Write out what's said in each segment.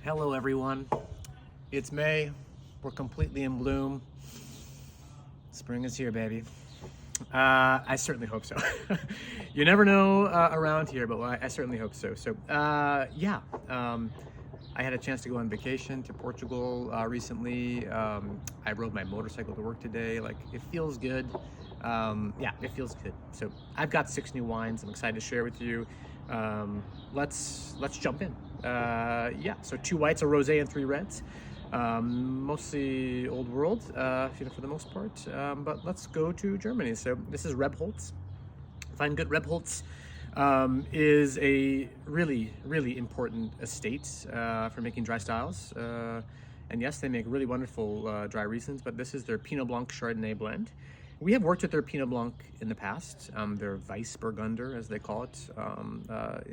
Hello everyone, it's May, we're completely in bloom. Spring is here, baby. I certainly hope so. You never know around here, but I certainly hope so. I had a chance to go on vacation to Portugal recently. I rode my motorcycle to work today. Like, it feels good. It feels good. So I've got 6 new wines I'm excited to share with you. Let's jump in. So 2 whites, a rosé, and 3 reds. Mostly old world, for the most part. But let's go to Germany. So this is Rebholz. Feingut Rebholz is a really, really important estate for making dry styles. And yes, they make really wonderful dry Rieslings, but this is their Pinot Blanc Chardonnay blend. We have worked with their Pinot Blanc in the past, their Weissburgunder, as they call it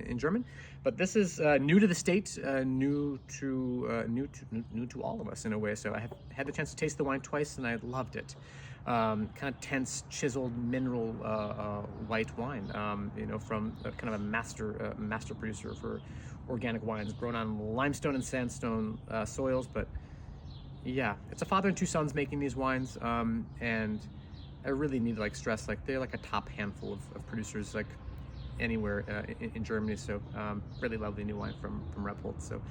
in German. But this is new to the state, new to all of us in a way. So I have had the chance to taste the wine twice, and I loved it. Kind of tense, chiseled, mineral white wine. From kind of a master producer for organic wines, grown on limestone and sandstone soils. But yeah, it's a father and 2 sons making these wines, and I really need to stress, they're a top handful of producers anywhere in Germany. So really lovely new wine from Rebholz. So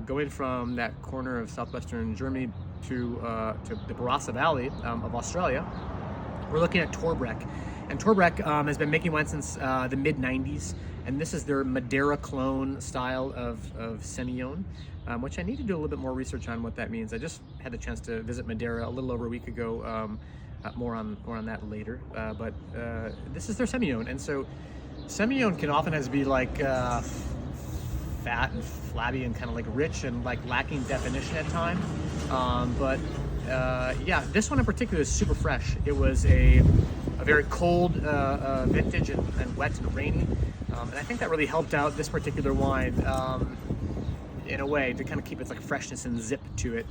going from that corner of southwestern Germany to the Barossa Valley of Australia, we're looking at Torbreck. And Torbreck has been making wine since the mid-90s, and this is their Madeira clone style of Semillon, which I need to do a little bit more research on what that means. I just had the chance to visit Madeira a little over a week ago. More on that later, but this is their Semillon. And so Semillon can often be fat and flabby and kind of rich and lacking definition at times, this one in particular is super fresh. It was a very cold vintage and wet and rainy, and I think that really helped out this particular wine in a way to kind of keep its freshness and zip to it,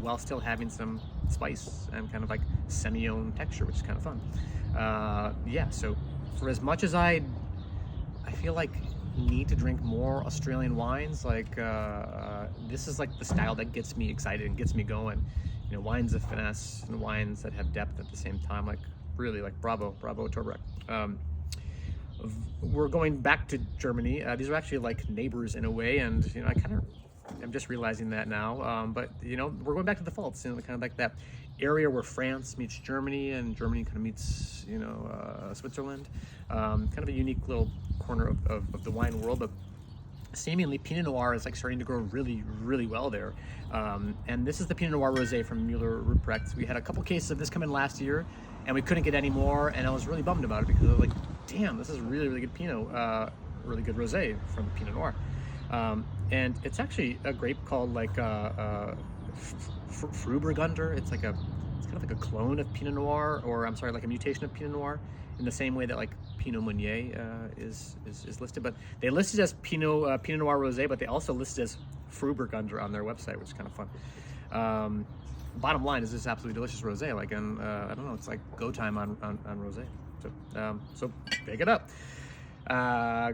while still having some spice and kind of Semillon texture, which is kind of fun. So for as much as I feel need to drink more Australian wines, this is the style that gets me excited and gets me going. Wines of finesse and wines that have depth at the same time. Really bravo Torbreck. We're going back to Germany. These are actually neighbors in a way, and I'm just realizing that now. But we're going back to the Pfalz, kind of that area where France meets Germany and Germany kind of meets Switzerland. Kind of a unique little corner of the wine world, but seemingly Pinot Noir is starting to grow really, really well there. And this is the Pinot Noir Rosé from Müller Ruprecht. We had a couple cases of this come in last year, and we couldn't get any more, and I was really bummed about it because I was damn, this is really, really good Pinot, really good Rosé from Pinot Noir. And it's actually a grape called Frühburgunder. It's kind of like a clone of Pinot Noir, or I'm sorry, a mutation of Pinot Noir, in the same way that Pinot Meunier is listed. But they listed as Pinot Noir Rosé, but they also listed as Frühburgunder on their website, which is kind of fun. Bottom line is this absolutely delicious rosé. I don't know, it's go time on rosé. So pick it up.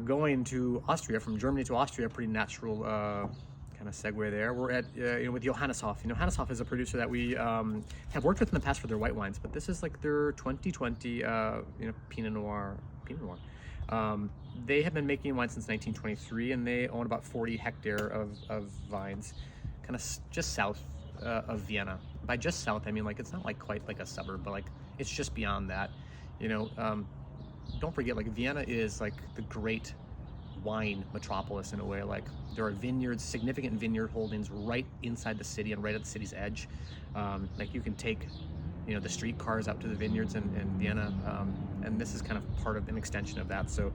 Going to Austria, from Germany to Austria, pretty natural kind of segue there. We're at with Johanneshof. Johanneshof is a producer that we have worked with in the past for their white wines, but this is their 2020 Pinot Noir. They have been making wine since 1923, and they own about 40 hectares of vines, kind of just south of Vienna. By just south, I mean it's not quite a suburb, but it's just beyond that. Don't forget, Vienna is the great wine metropolis in a way. There are vineyards, significant vineyard holdings right inside the city and right at the city's edge. You can take the streetcars out to the vineyards in Vienna, and this is kind of part of an extension of that. So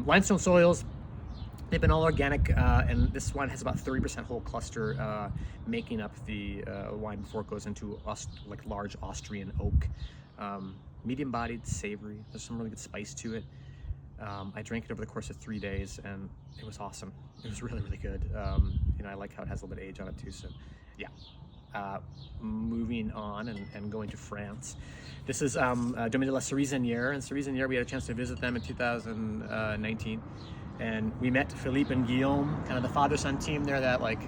limestone soils, they've been all organic, and this wine has about 30% whole cluster making up the wine before it goes into large Austrian oak. Medium-bodied, savory. There's some really good spice to it. I drank it over the course of 3 days, and it was awesome. It was really, really good. I like how it has a little bit of age on it too. So, yeah. Moving on and going to France. This is Domaine de la Cerisinière. And Cerisinière, we had a chance to visit them in 2019. And we met Philippe and Guillaume, kind of the father-son team there that like,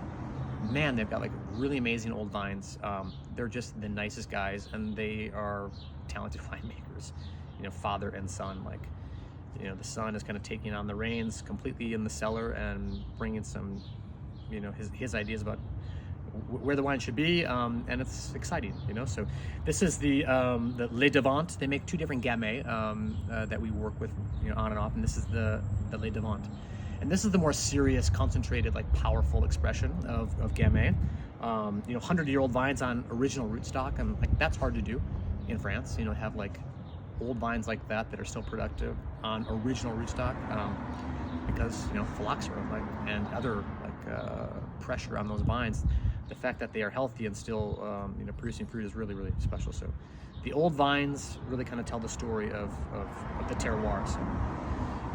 man, they've got like really amazing old vines. They're just the nicest guys, and they are talented winemakers, father and son. Like, the son is kind of taking on the reins completely in the cellar and bringing some, his ideas about where the wine should be, and it's exciting, So this is the Les Devant. They make 2 different gamay that we work with, on and off, and this is the Les Devant. And this is the more serious, concentrated, like powerful expression of gamay. 100-year-old vines on original rootstock, and like that's hard to do in France. Have like old vines like that are still productive on original rootstock, because phylloxera and other pressure on those vines. The fact that they are healthy and still producing fruit is really, really special. So the old vines really kind of tell the story of the terroir. So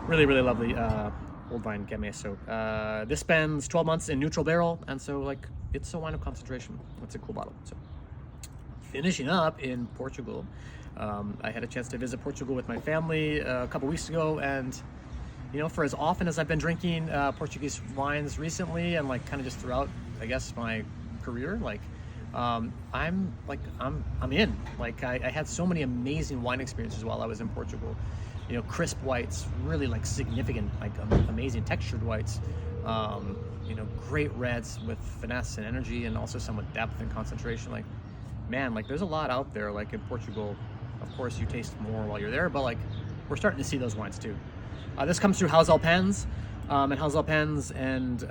really, really lovely old vine gamay. So this spends 12 months in neutral barrel, and so like it's a wine of concentration. It's a cool bottle. So finishing up in Portugal, I had a chance to visit Portugal with my family a couple weeks ago, and for as often as I've been drinking Portuguese wines recently, and like kind of just throughout, I guess, my career, like I'm in. Like I had so many amazing wine experiences while I was in Portugal. Crisp whites, really like significant, like amazing textured whites. Great reds with finesse and energy, and also some with depth and concentration. Like, man, like there's a lot out there. Like in Portugal, of course, you taste more while you're there, but like we're starting to see those wines too. This comes through House Alpens, and House Alpens, and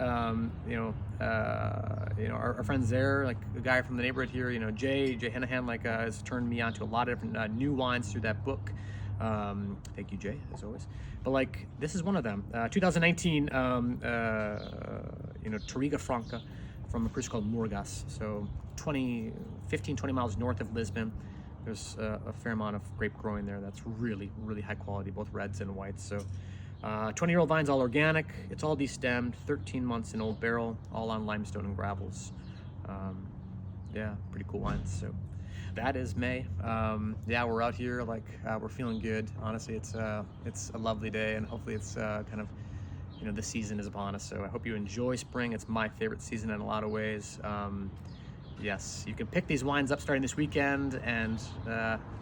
our friends there, like the guy from the neighborhood here, Jay Hennahan, like has turned me on to a lot of different new wines through that book. Thank you, Jay, as always. But like this is one of them. 2019, Touriga Franca from a place called Morgas. So 15-20 miles north of Lisbon. There's a fair amount of grape growing there that's really, really high quality, both reds and whites. So 20-year-old vines, all organic. It's all destemmed, 13 months in old barrel, all on limestone and gravels. Yeah, pretty cool wines. So that is May. Yeah, we're out here, like we're feeling good. Honestly, it's a lovely day, and hopefully it's kind of, the season is upon us. So I hope you enjoy spring. It's my favorite season in a lot of ways. Yes, you can pick these wines up starting this weekend, and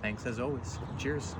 thanks as always. Cheers.